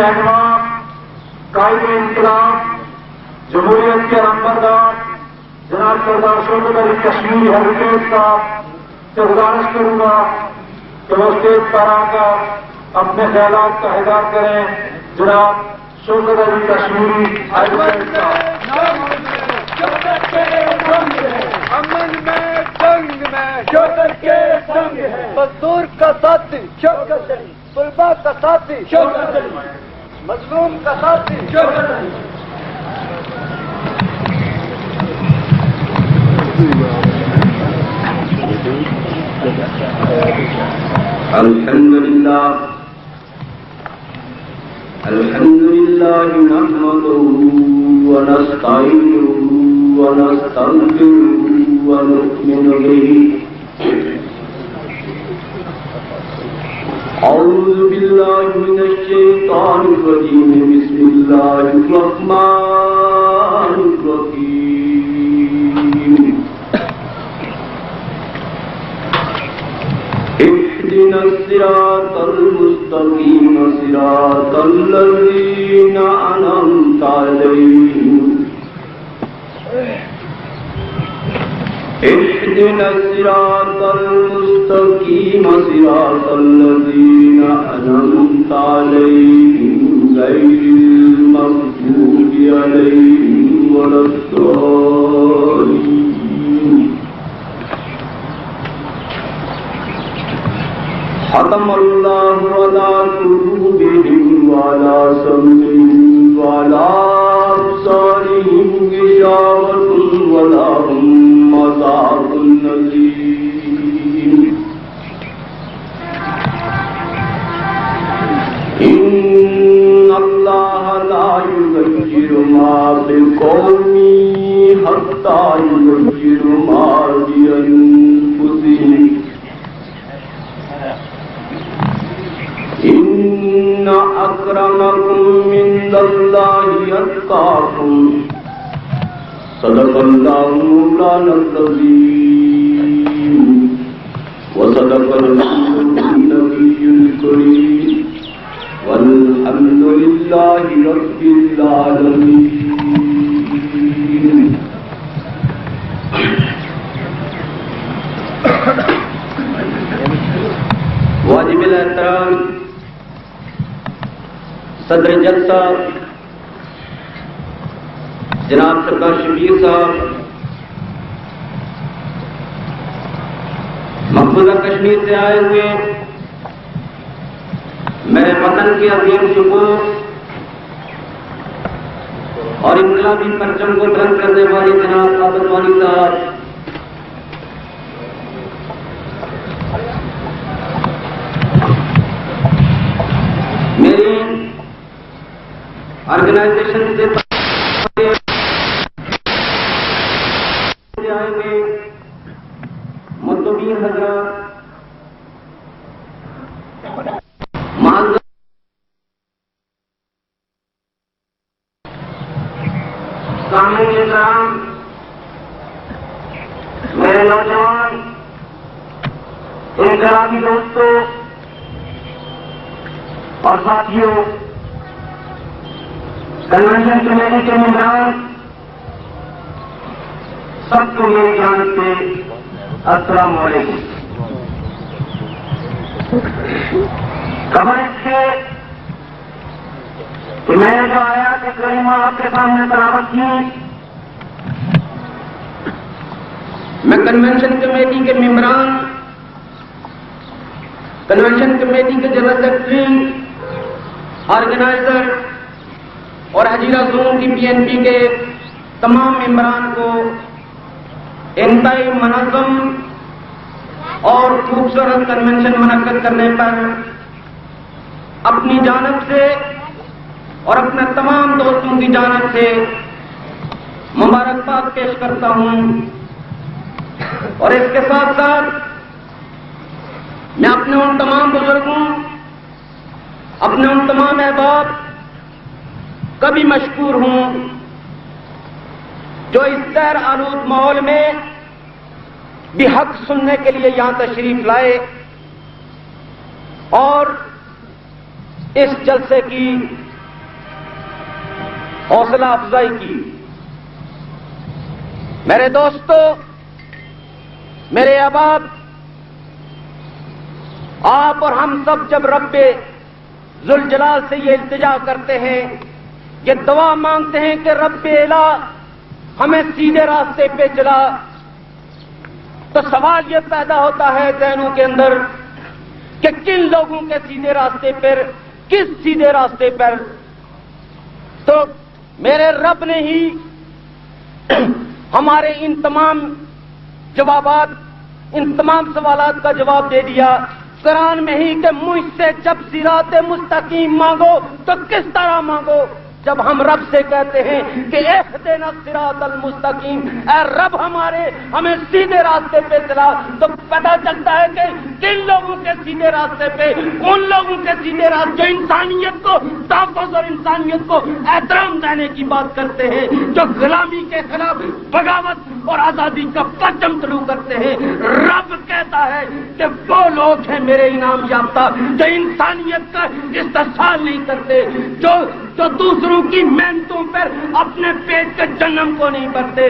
رہنما قائد انقلاب جمہوریت کے نمبردار جناب سردار شوکت علی کشمیری ہیریٹیج صاحب سے گزارش کروں گا کہ وہ اسٹیج پر آ کر اپنے خیالات کا اظہار کریں. جناب شوکت علی کشمیری ہیریٹیج صاحب. امن میں جنگ میں شوکت کے سنگ ہے، مزدور کا ساتھی شوکت علی، طلباء کا ساتھی شوکت علی، مظلوم کا ساتھی شوکت علی. الحمد لله نحمده ونستعينه ونستغفره ونؤمن به. أعوذ بالله من الشيطان الرجيم. بسم الله الرحمن الرحيم. اهدنا الصراط المستقيم صراط الذين أنعمت عليهم. اهدنا الصراط المستقيم صراط الذين أنعمت عليهم غير المغضوب عليهم ولا الضالين. ختم الله على قلوبهم وعلى سمعهم وعلى أبصارهم غشاوة ولهم عذاب أليم. إن الله لا يغير ما بقوم حتى يغيروا ما بأنفسهم. إن أكرمكم عند الله أتقاكم. صدق الله مولانا العظيم وصدق رسوله النبي الكريم والحمد لله رب العالمين. واجب الاحترام صدر جلسہ جناب سردار شبیر صاحب، مقبوضہ کشمیر سے آئے ہوئے میرے وطن کے عظیم شکوہ اور انقلابی پرچم کو بلند کرنے والے جناب عابد وانی صاحب، میری آرگنائزیشن سے آئے ہوئے مطلوبین حضرات، سامعین کرام، میرے نوجوان انقلابی دوستوں اور ساتھیوں، کنونشن کمیٹی کے ممبران، سب کو میری جانب سے السلام علیکم. خبر اس سے کہ میں نے جو آیات کریمہ آپ کے سامنے تلاوت کی، میں کنونشن کمیٹی کے ممبران، کنونشن کمیٹی کے جنرل سیکرٹری، آرگنائزر اور حجیرہ زون کی پی این پی کے تمام ممبران کو انتہائی منظم اور خوبصورت کنونشن منعقد کرنے پر اپنی جانب سے اور اپنے تمام دوستوں کی جانب سے مبارکباد پیش کرتا ہوں. اور اس کے ساتھ ساتھ میں اپنے ان تمام بزرگوں، اپنے ان تمام احباب کا بھی مشکور ہوں جو اس زہر آلود ماحول میں بھی حق سننے کے لیے یہاں تشریف لائے اور اس جلسے کی حوصلہ افزائی کی۔ میرے دوستو، میرے احباب، آپ اور ہم سب جب رب ذوالجلال سے یہ التجا کرتے ہیں، یہ دعا مانگتے ہیں کہ رب الہ ہمیں سیدھے راستے پہ چلا، تو سوال یہ پیدا ہوتا ہے ذہنوں کے اندر کہ کن لوگوں کے سیدھے راستے پر، کس سیدھے راستے پر؟ تو میرے رب نے ہی ہمارے ان تمام جوابات، ان تمام سوالات کا جواب دے دیا قرآن میں ہی کہ مجھ سے جب صراط مستقیم مانگو تو کس طرح مانگو؟ جب ہم رب سے کہتے ہیں کہ اہدنا الصراط المستقیم، اے رب ہمارے ہمیں سیدھے راستے پہ چلا، تو پتہ چلتا ہے کہ کن لوگوں کے سیدھے راستے پہ؟ ان لوگوں کے سیدھے راستے جو انسانیت کو تحفظ اور انسانیت کو احترام دینے کی بات کرتے ہیں، جو غلامی کے خلاف بغاوت اور آزادی کا پرچم طلوع کرتے ہیں۔ رب کہتا ہے کہ وہ لوگ ہیں میرے انعام یافتہ جو انسانیت کا استحصال نہیں کرتے، جو دوسروں کی محنتوں پر اپنے پیٹ کے جنم کو نہیں بھرتے،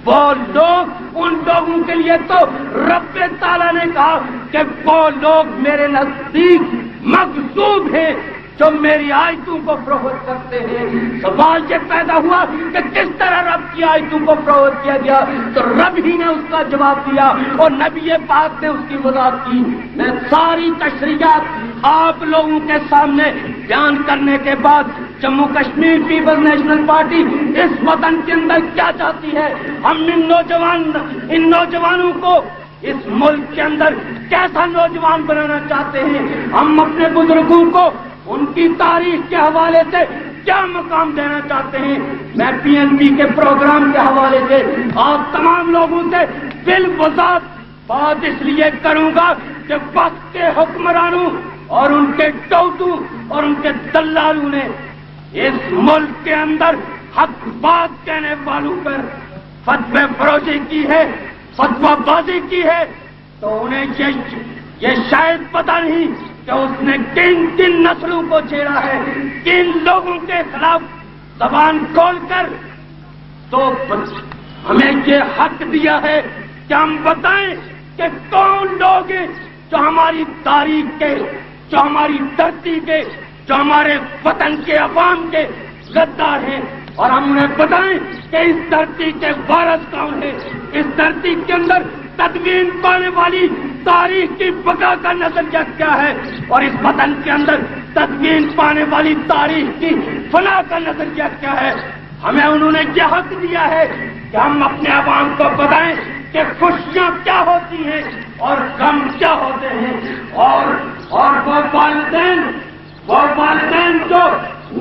وہ لوگ، ان لوگوں کے لیے تو رب تعالیٰ نے کہا کہ وہ لوگ میرے نزدیک مغصوب ہیں جو میری آیتوں کو فروخت کرتے ہیں۔ سوال یہ پیدا ہوا کہ کس طرح رب کی آیتوں کو فروخت کیا گیا، تو رب ہی نے اس کا جواب دیا اور نبی پاک نے اس کی وضاحت کی۔ میں ساری تشریحات آپ لوگوں کے سامنے بیان کرنے کے بعد Jammu Kashmir People's National Party اس وطن کے اندر کیا چاہتی ہے، ہم ان نوجوانوں کو اس ملک کے اندر کیسا نوجوان بنانا چاہتے ہیں، ہم اپنے بزرگوں کو ان کی تاریخ کے حوالے سے کیا مقام دینا چاہتے ہیں، میں پی این بی کے پروگرام کے حوالے سے آپ تمام لوگوں سے بالوضاحت بات اس لیے کروں گا کہ وقت کے حکمرانوں اور ان کے ٹوٹو اور ان کے دلالوں نے اس ملک کے اندر حق بات کہنے والوں پر فتوی فروشی کی ہے، فتوی بازی کی ہے، تو انہیں یہ شاید پتہ نہیں کہ اس نے کن کن نسلوں کو چھیڑا ہے، کن لوگوں کے خلاف زبان کھول کر تو ہمیں یہ حق دیا ہے کہ ہم بتائیں کہ کون لوگ ہیں جو ہماری تاریخ کے، جو ہماری دھرتی کے، جو ہمارے وطن کے عوام کے غدار ہیں، اور ہم انہیں بتائیں کہ اس دھرتی کے وارث کون ہیں، اس دھرتی کے اندر تدوین پانے والی تاریخ کی بقا کا نظریہ کیا ہے، اور اس وطن کے اندر تدوین پانے والی تاریخ کی فنا کا نظریہ کیا ہے۔ ہمیں انہوں نے یہ حق دیا ہے کہ ہم اپنے عوام کو بتائیں کہ خوشیاں کیا ہوتی ہیں اور غم کیا ہوتے ہیں، اور وہ والدین جو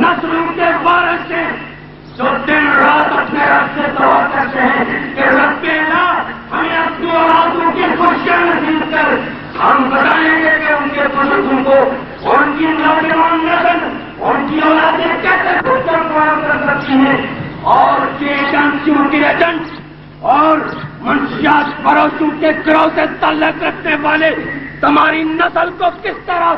نسلوں کے وارث ہیں، جو دن رات اپنے رب سے دعا کرتے ہیں کہ رب الہ ہمیں اپنی اولادوں کی خوشیاں نصیب کر، ہم بتائیں گے کہ ان کے بزرگوں کو، ان کی نوجوان نسل، ان کی اولادیں کیسے خوشیاں فراہم کر سکتی ہیں، اور یہ ایجنسیوں کے ایجنٹ اور منشیات فروشوں کے گروہ سے تعلق رکھنے والے تمہاری نسل کو کس طرح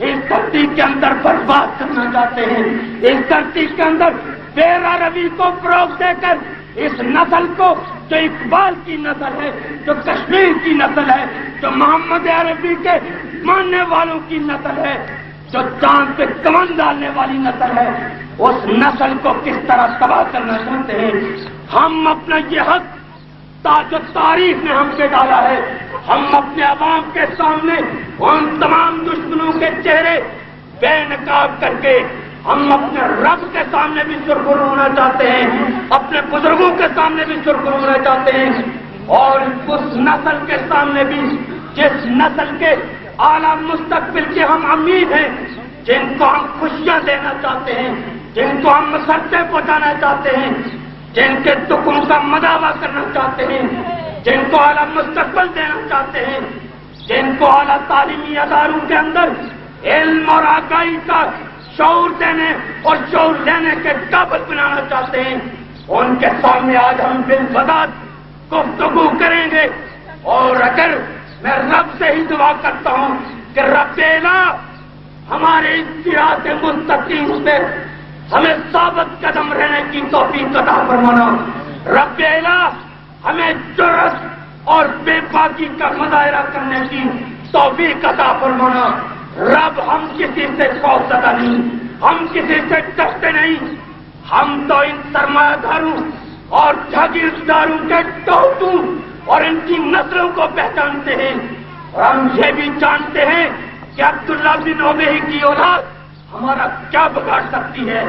اس دھرتی کے اندر برباد کرنا چاہتے ہیں، اس دھرتی کے اندر بے روی کو فروغ دے کر اس نسل کو، جو اقبال کی نسل ہے، جو کشمیر کی نسل ہے، جو محمد عربی کے ماننے والوں کی نسل ہے، جو چاند پہ کمند ڈالنے والی نسل ہے، اس نسل کو کس طرح تباہ کرنا چاہتے ہیں۔ ہم اپنا یہ حق جو تاریخ نے ہم پہ ڈالا ہے، ہم اپنے عوام کے سامنے ان تمام دشمنوں کے چہرے بے نقاب کر کے ہم اپنے رب کے سامنے بھی سرخر ہونا چاہتے ہیں، اپنے بزرگوں کے سامنے بھی سرخر ہونا چاہتے ہیں، اور اس نسل کے سامنے بھی جس نسل کے اعلیٰ مستقبل کے ہم امید ہیں، جن کو ہم خوشیاں دینا چاہتے ہیں، جن کو ہم مسرتیں پہنچانا چاہتے ہیں، جن کے دکھوں کا مداوع کرنا چاہتے ہیں، جن کو اعلیٰ مستقبل دینا چاہتے ہیں، جن کو اعلیٰ تعلیمی اداروں کے اندر علم اور آگاہی کا شعور دینے اور شعور لینے کے قابل بنانا چاہتے ہیں، ان کے سامنے آج ہم بالوضاحت گفتگو کریں گے۔ اور اگر میں رب سے ہی دعا کرتا ہوں کہ رب الہ ہمارے صراط مستقیم پہ ہمیں ثابت قدم رہنے کی توفیق عطا فرمانا. رب الہ ہمیں جرأت اور بے باکی کا مظاہرہ کرنے کی توفیق عطا فرمانا. رب ہم کسی سے خوفزدہ نہیں, ہم کسی سے ڈرتے نہیں. ہم تو ان سرمایہ داروں اور جاگیرداروں کے ٹوٹو اور ان کی نسلوں کو پہچانتے ہیں, اور ہم یہ بھی جانتے ہیں کہ عبداللہ بن ابی کی اولاد ہمارا کیا بگاڑ سکتی ہے.